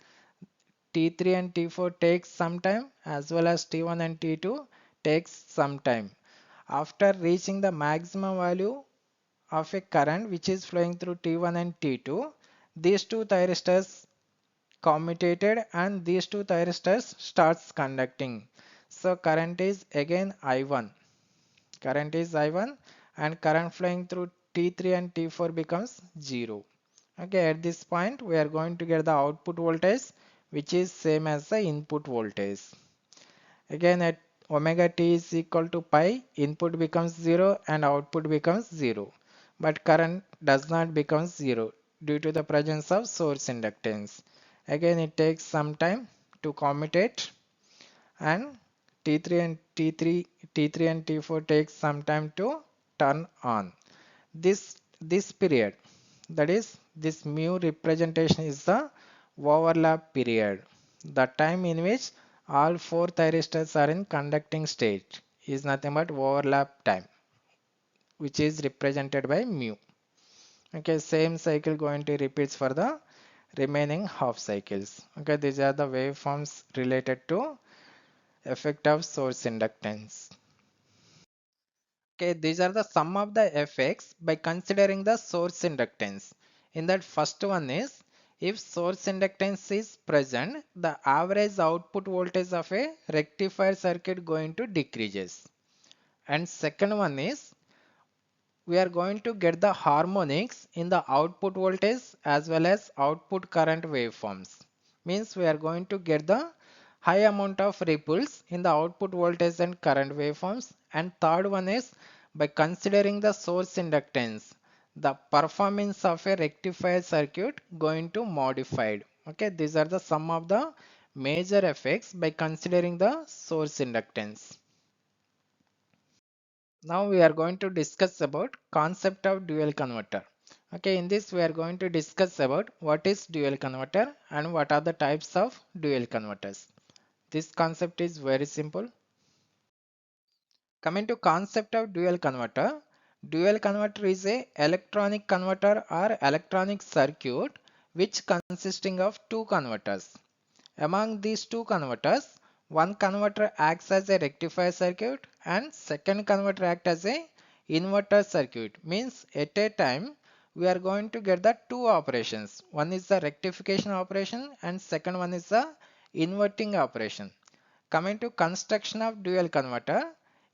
T3 and T4 takes some time as well as T1 and T2 takes some time. After reaching the maximum value of a current which is flowing through T1 and T2, these two thyristors commutated and these two thyristors starts conducting. So current is again I1. Current is I1 and current flowing through T3 and T4 becomes 0. Okay, at this point we are going to get the output voltage which is same as the input voltage. Again at omega t is equal to pi, input becomes 0 and output becomes 0. But current does not become 0 due to the presence of source inductance. Again it takes some time to commutate and T3 and T3 and T4 takes some time to turn on. This period, that is this mu representation, is the overlap period. The time in which all four thyristors are in conducting state is nothing but overlap time, which is represented by mu. Okay, same cycle going to repeats for the remaining half cycles. Okay, these are the waveforms related to effect of source inductance. Okay, these are the sum of the effects by considering the source inductance. In that first one is, if source inductance is present, the average output voltage of a rectifier circuit going to decreases. And second one is, we are going to get the harmonics in the output voltage as well as output current waveforms. Means we are going to get the high amount of ripples in the output voltage and current waveforms. And third one is, by considering the source inductance, the performance of a rectifier circuit going to modified. Okay, these are the sum of the major effects by considering the source inductance. Now we are going to discuss about concept of dual converter. Okay, in this we are going to discuss about what is dual converter and what are the types of dual converters. This concept is very simple. Coming to concept of dual converter is a electronic converter or electronic circuit which consisting of two converters. Among these two converters, one converter acts as a rectifier circuit and second converter acts as a inverter circuit. Means at a time we are going to get the two operations. One is the rectification operation and second one is the inverting operation. Coming to construction of dual converter,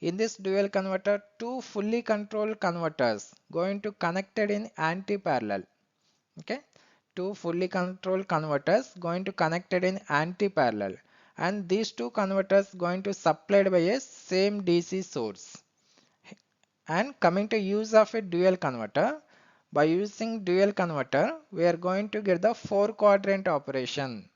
in this dual converter two fully controlled converters going to connected in anti-parallel. Okay, two fully controlled converters going to connected in anti-parallel, and these two converters going to supplied by a same DC source. And coming to use of a dual converter, By using dual converter, we are going to get the 4-quadrant operation.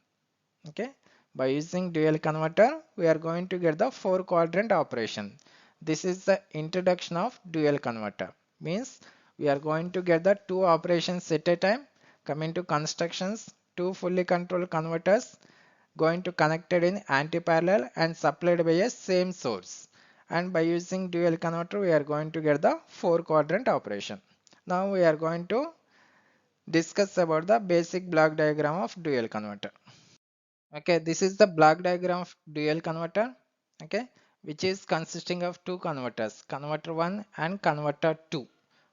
Okay. By using dual converter, we are going to get the 4-quadrant operation. This is the introduction of dual converter. Means we are going to get the 2 operations at a time. Coming to constructions, 2 fully controlled converters going to connected in anti-parallel and supplied by a same source. And by using dual converter, we are going to get the 4-quadrant operation. Now we are going to discuss about the basic block diagram of dual converter. Okay, this is the block diagram of dual converter. Okay, which is consisting of 2 converters, converter 1 and converter 2.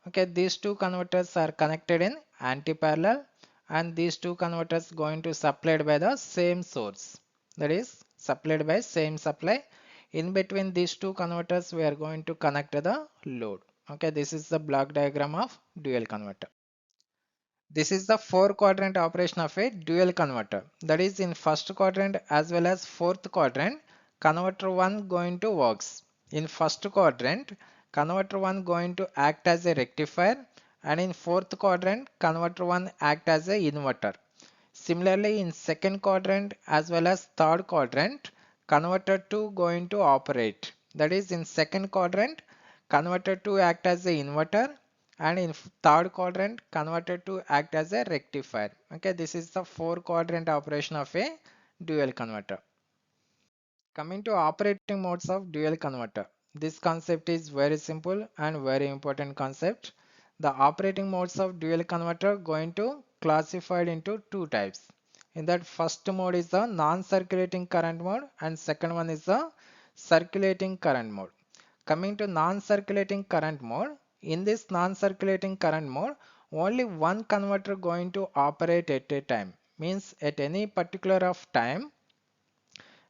Okay, these 2 converters are connected in anti-parallel and these 2 converters going to supplied by the same source, that is supplied by same supply. In between these 2 converters we are going to connect the load. Okay, this is the block diagram of dual converter. This is the 4-quadrant operation of a dual converter. That is, in first quadrant as well as fourth quadrant, converter 1 going to works. In first quadrant, converter 1 going to act as a rectifier, and in fourth quadrant, converter 1 act as a inverter. Similarly, in second quadrant as well as third quadrant, converter 2 going to operate. That is, in second quadrant, converter 2 act as a inverter, and in third quadrant converter to act as a rectifier. Okay, this is the 4-quadrant operation of a dual converter. Coming to operating modes of dual converter, this concept is very simple and very important concept. The operating modes of dual converter going to classified into 2 types. In that, first mode is the non-circulating current mode and second one is the circulating current mode. Coming to non-circulating current mode, in this non-circulating current mode, only one converter going to operate at a time. Means at any particular of time,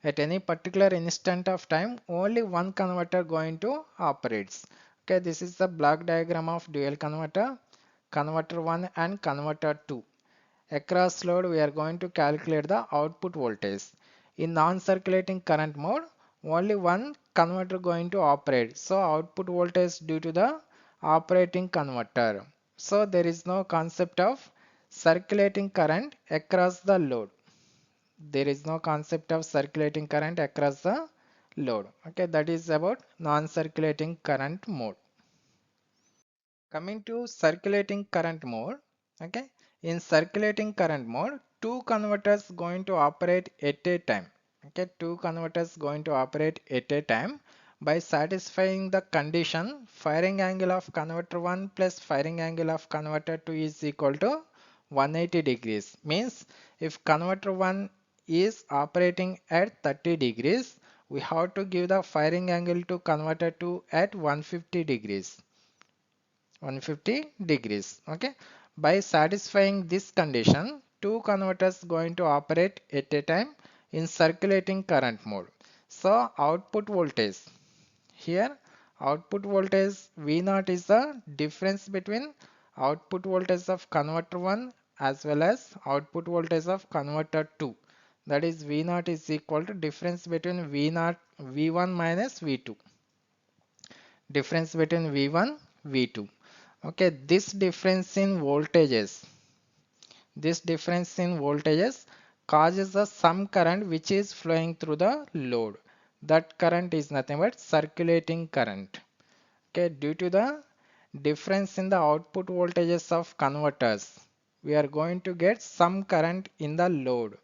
at any particular instant of time, only one converter going to operates. Okay, this is the block diagram of dual converter, converter 1 and converter 2. Across load, we are going to calculate the output voltage. In non-circulating current mode, only one converter going to operate. So output voltage due to the operating converter. So there is no concept of circulating current across the load. There is no concept of circulating current across the load. Okay, that is about non-circulating current mode. Coming to circulating current mode, okay, in circulating current mode, 2 converters going to operate at a time. Okay, 2 converters going to operate at a time by satisfying the condition firing angle of converter 1 plus firing angle of converter 2 is equal to 180 degrees. Means if converter 1 is operating at 30 degrees, we have to give the firing angle to converter 2 at 150 degrees. 150 degrees. Okay, by satisfying this condition, 2 converters going to operate at a time in circulating current mode. So output voltage here, output voltage V0 is the difference between output voltage of converter 1 as well as output voltage of converter 2. That is V0 is equal to difference between V0 V1 minus V2. Difference between V1 V2. Okay, this difference in voltages causes some current which is flowing through the load. That current is nothing but circulating current. Okay, due to the difference in the output voltages of converters, we are going to get some current in the load.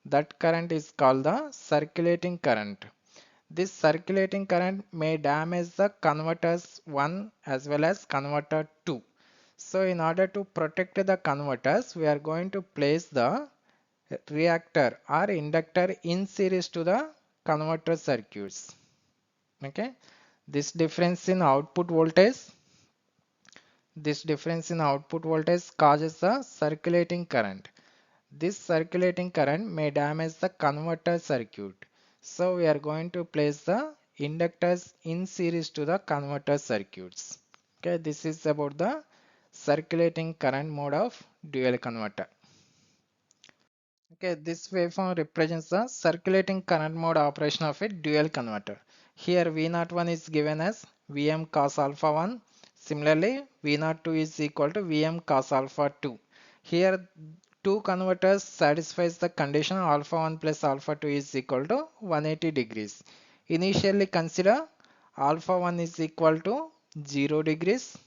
That current is called the circulating current. This circulating current may damage the converters 1 as well as converter 2. So in order to protect the converters, we are going to place the reactor or inductor in series to the converter circuits. Okay, this difference in output voltage, causes the circulating current. This circulating current may damage the converter circuit. So we are going to place the inductors in series to the converter circuits. Okay, this is about the circulating current mode of dual converter. Okay, this waveform represents the circulating current mode operation of a dual converter. Here V01 is given as Vm cos alpha 1, Similarly, V02 is equal to Vm cos alpha 2. Here two converters satisfies the condition alpha 1 plus alpha 2 is equal to 180 degrees. Initially consider alpha 1 is equal to 0 degrees.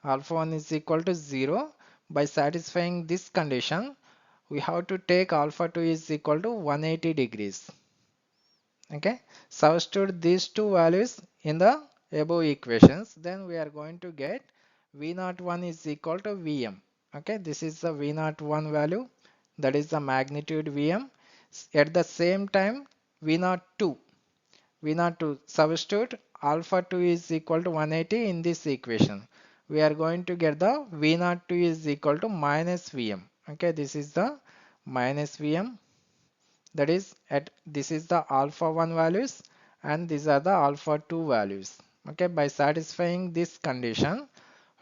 Alpha 1 is equal to 0. By satisfying this condition, we have to take alpha 2 is equal to 180 degrees. Okay, substitute these two values in the above equations, then we are going to get V01 is equal to Vm. Okay, this is the V01 value, that is the magnitude Vm. At the same time, V02 substitute alpha 2 is equal to 180 in this equation. We are going to get the V02 is equal to minus Vm. Okay, this is the minus Vm, that is at this is the alpha 1 values and these are the alpha 2 values. Okay, by satisfying this condition,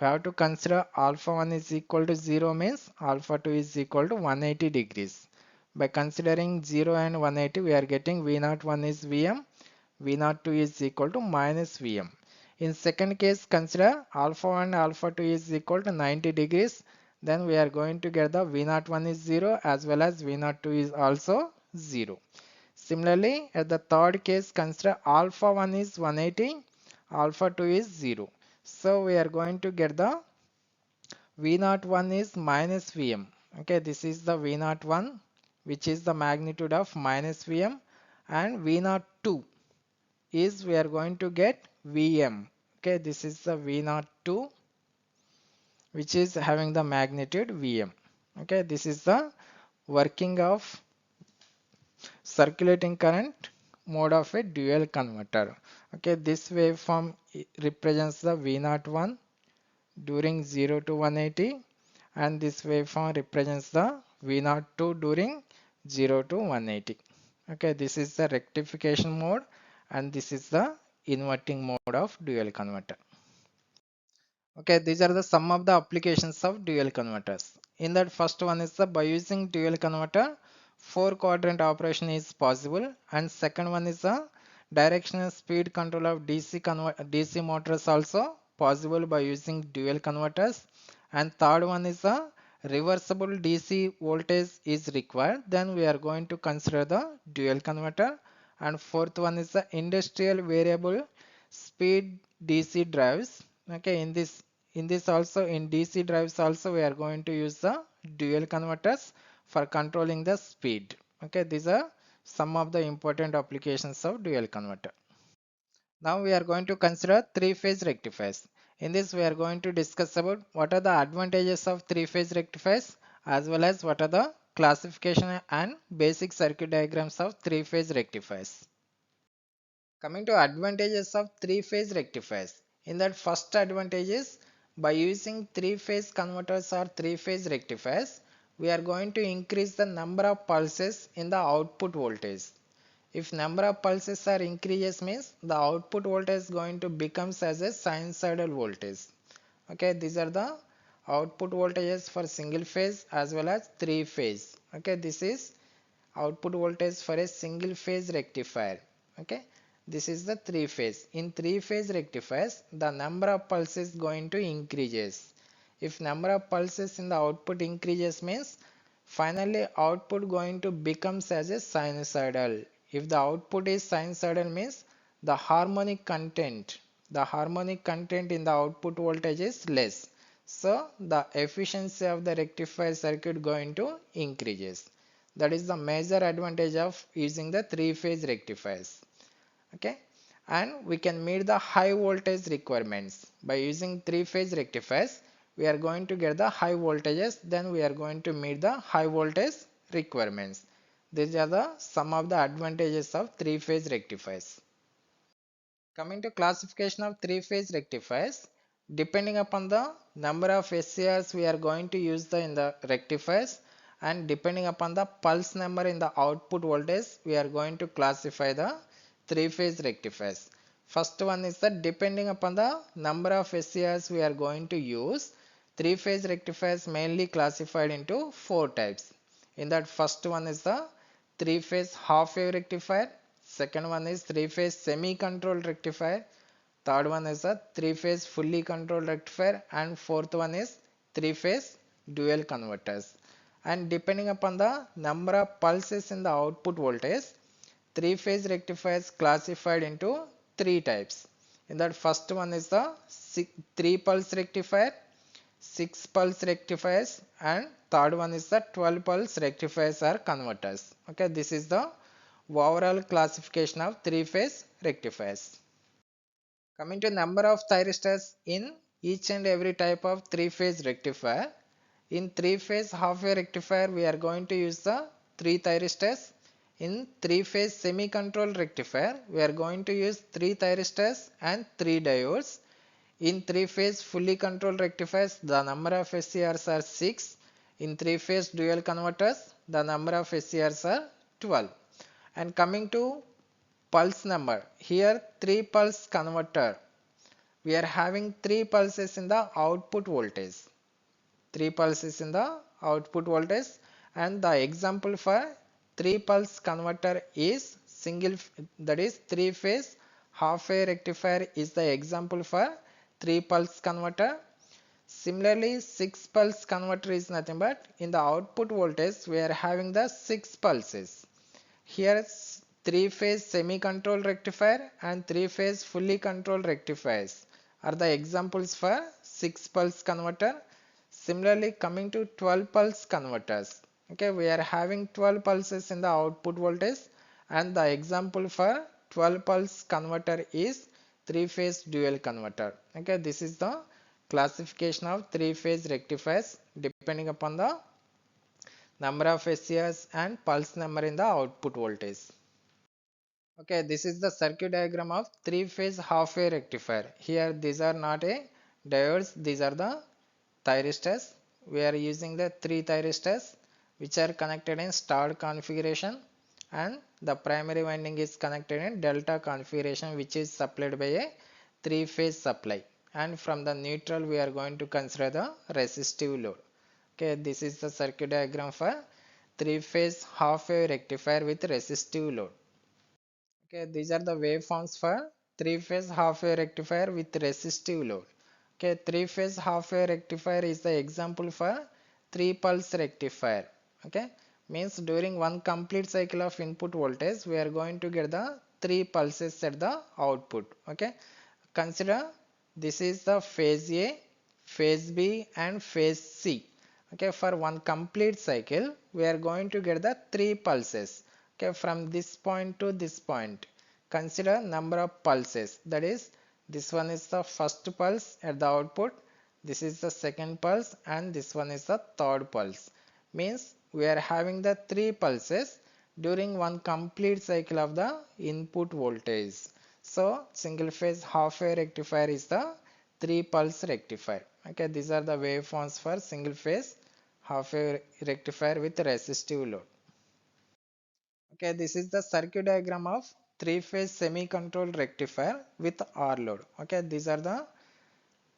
we have to consider alpha 1 is equal to 0 means alpha 2 is equal to 180 degrees. By considering 0 and 180, we are getting V01 is Vm, V02 is equal to minus Vm. In second case, consider alpha 1 and alpha 2 is equal to 90 degrees. Then we are going to get the V01 is 0 as well as V02 is also 0. Similarly, at the third case, consider alpha 1 is 180, alpha 2 is 0. So we are going to get the V01 is minus Vm. Okay, this is the V01, which is the magnitude of minus Vm, and V02 is we are going to get Vm. Okay, this is the V02, which is having the magnitude Vm. Okay, this is the working of circulating current mode of a dual converter. Okay, this waveform represents the V01 during 0 to 180, and this waveform represents the V02 during 0 to 180. Okay, this is the rectification mode and this is the inverting mode of dual converter. Okay, these are the some of the applications of dual converters. In that, first one is the by using dual converter, 4-quadrant operation is possible, and second one is the directional speed control of DC motors also possible by using dual converters, and third one is the reversible DC voltage is required, then we are going to consider the dual converter, and fourth one is the industrial variable speed DC drives. Okay, in this also, in DC drives also, we are going to use the dual converters for controlling the speed. Okay, these are some of the important applications of dual converter. Now we are going to consider three-phase rectifiers. In this, we are going to discuss about what are the advantages of three-phase rectifiers as well as what are the classification and basic circuit diagrams of three-phase rectifiers. Coming to advantages of three-phase rectifiers. In that, first advantage is by using three-phase converters or three-phase rectifiers, we are going to increase the number of pulses in the output voltage. If number of pulses are increases means the output voltage is going to becomes as a sinusoidal voltage. Okay, these are the output voltages for single phase as well as three phase. Okay, this is output voltage for a single phase rectifier. Okay, this is the three phase. In three phase rectifiers, the number of pulses going to increases. If number of pulses in the output increases means finally output going to becomes as a sinusoidal. If the output is sinusoidal means the harmonic content in the output voltage is less. So the efficiency of the rectifier circuit going to increases. That is the major advantage of using the three-phase rectifiers. Okay, and we can meet the high voltage requirements by using three-phase rectifiers. We are going to get the high voltages, then we are going to meet the high voltage requirements. These are the some of the advantages of three-phase rectifiers. Coming to classification of three-phase rectifiers, depending upon the number of SCRs we are going to use in the rectifiers, and depending upon the pulse number in the output voltage, we are going to classify the three-phase rectifiers. First one is that depending upon the number of SCRs we are going to use, three-phase rectifiers mainly classified into four types. In that, first one is the three-phase half-wave rectifier. Second one is three-phase semi-controlled rectifier. third one is a three-phase fully controlled rectifier, and fourth one is three-phase dual converters. And depending upon the number of pulses in the output voltage, three-phase rectifiers classified into three types. In that, first one is the 3-pulse rectifier, 6-pulse rectifiers, and third one is the 12-pulse rectifiers or converters. Okay, this is the overall classification of three-phase rectifiers. Coming to number of thyristors in each and every type of three-phase rectifier. In three-phase half-wave rectifier, we are going to use the 3 thyristors. In three-phase semi-controlled rectifier, we are going to use 3 thyristors and 3 diodes. In three-phase fully controlled rectifiers, the number of SCRs are 6. In three-phase dual converters, the number of SCRs are 12. And coming to pulse number, here 3 pulse converter, we are having 3 pulses in the output voltage. 3 pulses in the output voltage, and the example for 3 pulse converter is single, that is 3 phase half wave rectifier is the example for 3 pulse converter. Similarly, 6 pulse converter is nothing but in the output voltage we are having the 6 pulses. Here 3 phase semi controlled rectifier and 3 phase fully controlled rectifiers are the examples for 6 pulse converter. Similarly, coming to 12 pulse converters, okay, we are having 12 pulses in the output voltage, and the example for 12 pulse converter is 3 phase dual converter. Okay, this is the classification of 3 phase rectifiers depending upon the number of SCRs and pulse number in the output voltage. Okay, this is the circuit diagram of 3 phase half wave rectifier. Here these are not a diodes, these are the thyristors. We are using the 3 thyristors which are connected in star configuration, and the primary winding is connected in delta configuration, which is supplied by a 3 phase supply, and from the neutral we are going to consider the resistive load. Okay, this is the circuit diagram for 3 phase half wave rectifier with resistive load. Okay, these are the waveforms for 3 phase half wave rectifier with resistive load. Okay, 3 phase half wave rectifier is the example for 3 pulse rectifier. Okay, means during one complete cycle of input voltage we are going to get the 3 pulses at the output. Okay, consider this is the phase A, phase B and phase C. Okay, for one complete cycle we are going to get the 3 pulses. Okay, from this point to this point, consider number of pulses, that is this one is the first pulse at the output, this is the second pulse, and this one is the third pulse. Means we are having the 3 pulses during one complete cycle of the input voltage. So single phase half wave rectifier is the 3 pulse rectifier. Okay, these are the waveforms for single phase half wave rectifier with resistive load. Okay, this is the circuit diagram of 3 phase semi controlled rectifier with R load. Okay, these are the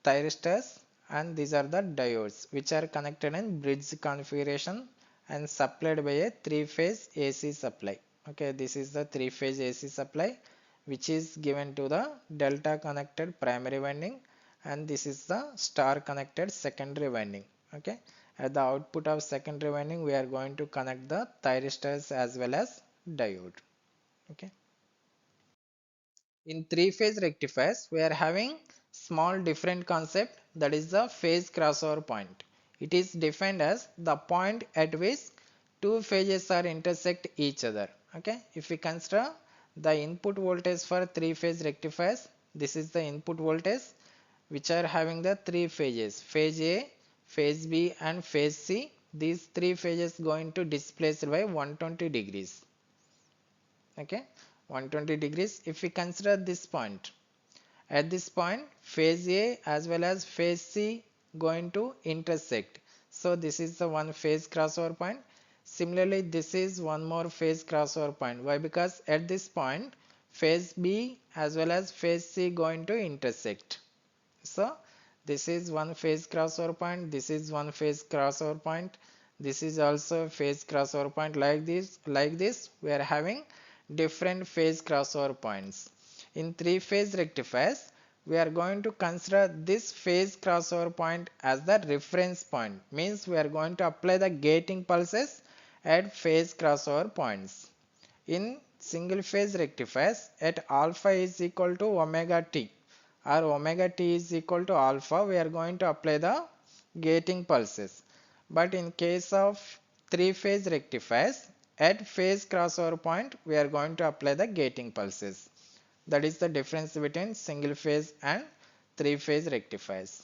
thyristors and these are the diodes which are connected in bridge configuration and supplied by a 3 phase AC supply. Okay, this is the 3 phase AC supply which is given to the delta connected primary winding, and this is the star connected secondary winding. Okay, at the output of secondary winding we are going to connect the thyristors as well as diode. Okay, in 3 phase rectifiers we are having small different concept, that is the phase crossover point. It is defined as the point at which two phases are intersect each other. Okay, if we consider the input voltage for 3 phase rectifiers, this is the input voltage which are having the 3 phases, phase A, phase B and phase C. These 3 phases going to displace by 120 degrees. Okay, 120 degrees. If we consider this point, at this point phase A as well as phase C going to intersect, so this is the one phase crossover point. Similarly, this is one more phase crossover point. Why? Because at this point phase B as well as phase C going to intersect. So this is one phase crossover point, this is one phase crossover point, this is also a phase crossover point. Like this we are having different phase crossover points. In 3 phase rectifiers we are going to consider this phase crossover point as the reference point. Means we are going to apply the gating pulses at phase crossover points. In single phase rectifiers, at alpha is equal to omega t or omega t is equal to alpha, we are going to apply the gating pulses. But in case of three phase rectifiers, at phase crossover point we are going to apply the gating pulses. That is the difference between single phase and three phase rectifiers.